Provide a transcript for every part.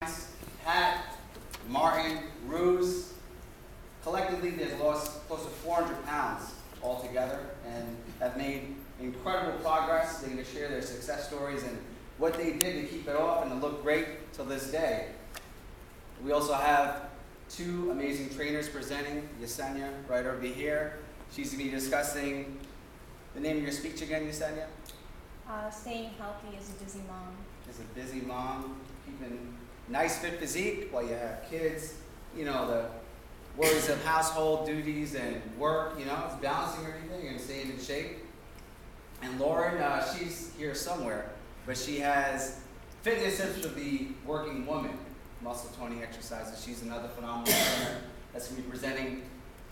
Pat, Martin, Ruse, collectively they've lost close to 400 pounds altogether and have made incredible progress. They're going to share their success stories and what they did to keep it off and to look great till this day. We also have two amazing trainers presenting. Yesenia, right over here. She's going to be discussing the name of your speech again, Yesenia? Staying healthy as a busy mom. As a busy mom, keeping nice fit physique while you have kids, the worries of household duties and work, it's balancing everything and staying in shape. And Lauren, she's here somewhere, but she has fitness tips for the working woman, muscle toning exercises. She's another phenomenal trainer that's going to be presenting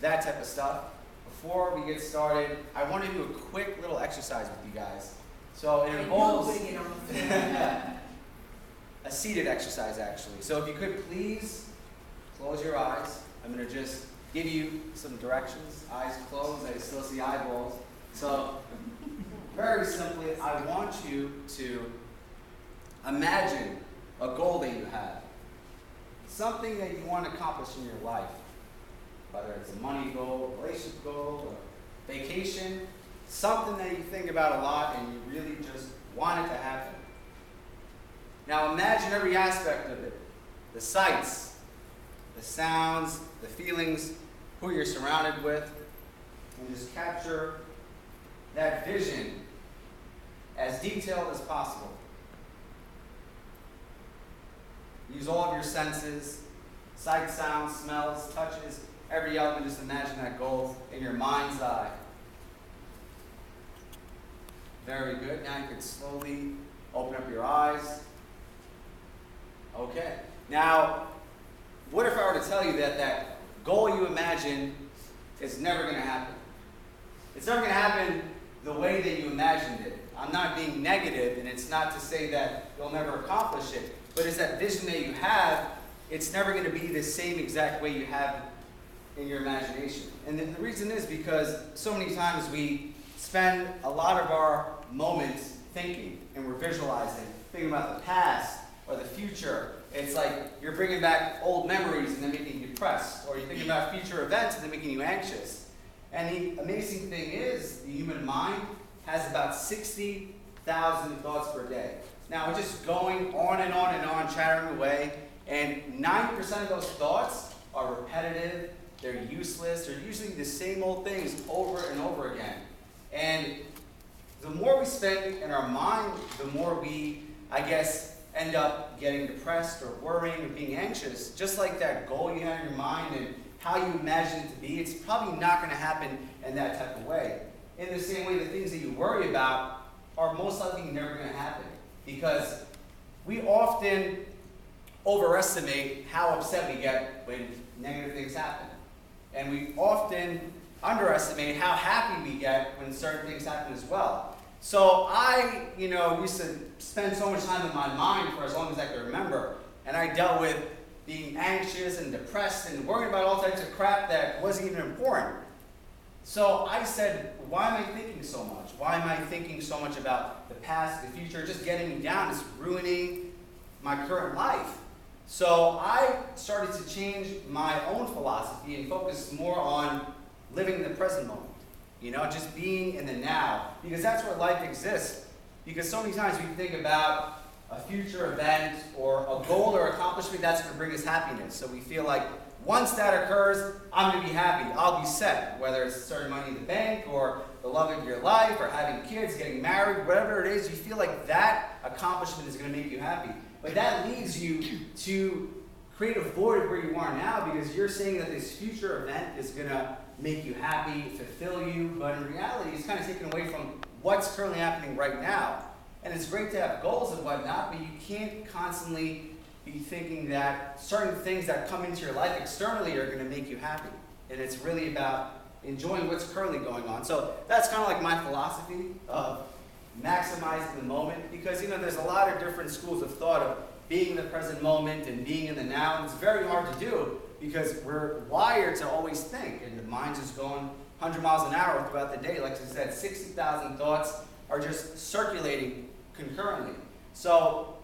that type of stuff. Before we get started, I want to do a quick little exercise with you guys. So it involves a seated exercise, actually. So if you could please close your eyes. I'm going to just give you some directions. Eyes closed. I still see eyeballs. So very simply, I want you to imagine a goal that you have. Something that you want to accomplish in your life. Whether it's a money goal, a relationship goal, a vacation. Something that you think about a lot and you really just want it to happen. Now imagine every aspect of it. The sights, the sounds, the feelings, who you're surrounded with, and just capture that vision as detailed as possible. Use all of your senses, sight, sounds, smells, touches, every element. Just imagine that goal in your mind's eye. Very good. Now you can slowly open up your eyes. Okay. Now, what if I were to tell you that that goal you imagine is never going to happen? It's never going to happen the way that you imagined it. I'm not being negative, and it's not to say that you'll never accomplish it, but it's that vision that you have, it's never going to be the same exact way you have in your imagination. And the reason is because so many times we spend a lot of our moments thinking, and we're visualizing, thinking about the past or the future. It's like you're bringing back old memories and then making you depressed, or you're thinking about future events and then making you anxious. And the amazing thing is, the human mind has about 60,000 thoughts per day. Now, we're just going on and on and on, chattering away, and 90% of those thoughts are repetitive, they're useless, they're usually the same old things over and over again. And the more we spend in our mind, the more we, end up getting depressed or worrying or being anxious. Just like that goal you have in your mind and how you imagine it to be, it's probably not going to happen in that type of way. In the same way, the things that you worry about are most likely never going to happen, because we often overestimate how upset we get when negative things happen. And we often underestimate how happy we get when certain things happen as well. So I, used to spend so much time in my mind for as long as I could remember, and I dealt with being anxious and depressed and worrying about all types of crap that wasn't even important. So I said, why am I thinking so much? Why am I thinking so much about the past, the future, just getting me down? It's ruining my current life. So I started to change my own philosophy and focus more on living the present moment. Just being in the now, because that's where life exists. Because so many times we think about a future event or a goal or accomplishment that's going to bring us happiness. So we feel like once that occurs, I'm going to be happy. I'll be set. Whether it's certain money in the bank or the love of your life or having kids, getting married, whatever it is, you feel like that accomplishment is going to make you happy. But that leads you to create a void where you are now, because you're saying that this future event is going to make you happy, fulfill you, but in reality, it's kind of taken away from what's currently happening right now. And it's great to have goals and whatnot, but you can't constantly be thinking that certain things that come into your life externally are going to make you happy. And it's really about enjoying what's currently going on. So that's kind of like my philosophy of maximizing the moment, because there's a lot of different schools of thought of being in the present moment and being in the now, and it's very hard to do because we're wired to always think, and the mind's just going 100 miles an hour throughout the day. Like I said, 60,000 thoughts are just circulating concurrently. So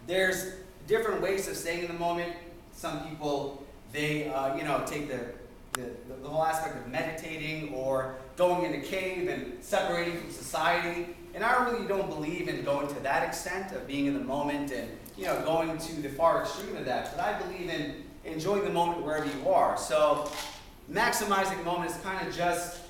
there's different ways of staying in the moment. Some people, they take the whole aspect of meditating or going in a cave and separating from society. And I really don't believe in going to that extent of being in the moment and going to the far extreme of that. But I believe in enjoying the moment wherever you are. So maximizing the moment is kind of just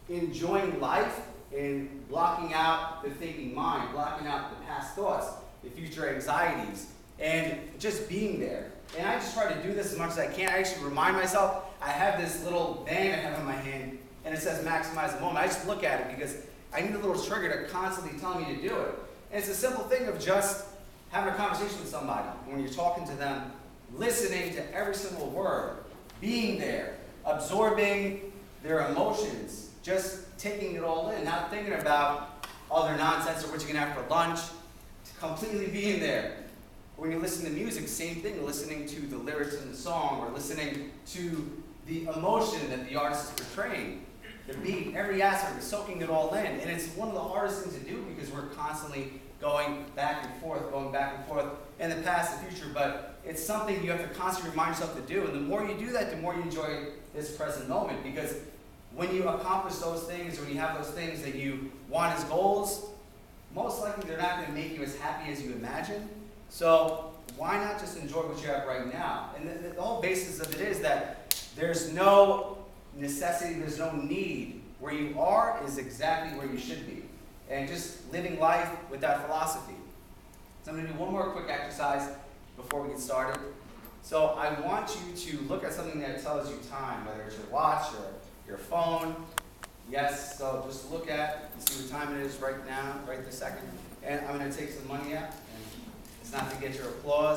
enjoying life and blocking out the thinking mind, blocking out the past thoughts, the future anxieties, and just being there. And I just try to do this as much as I can. I actually remind myself, I have this little band I have in my hand, and it says maximize the moment. I just look at it because I need a little trigger to constantly tell me to do it. And it's a simple thing of just having a conversation with somebody. When you're talking to them, listening to every single word, being there, absorbing their emotions, just taking it all in, not thinking about other nonsense or what you're going to have for lunch, completely being there. When you listen to music, same thing, listening to the lyrics in the song or listening to the emotion that the artist is portraying. The beat, every aspect, soaking it all in. And it's one of the hardest things to do because we're constantly going back and forth in the past and future. But it's something you have to constantly remind yourself to do. And the more you do that, the more you enjoy this present moment. Because when you accomplish those things, or when you have those things that you want as goals, most likely they're not going to make you as happy as you imagine. So why not just enjoy what you have right now? And the whole basis of it is that there's no necessity, there's no need. Where you are is exactly where you should be. And just living life with that philosophy. So I'm going to do one more quick exercise before we get started. So I want you to look at something that tells you time, whether it's your watch or your phone. Yes, so just look at and see what time it is right now, right this second. And I'm going to take some money out. And it's not to get your applause.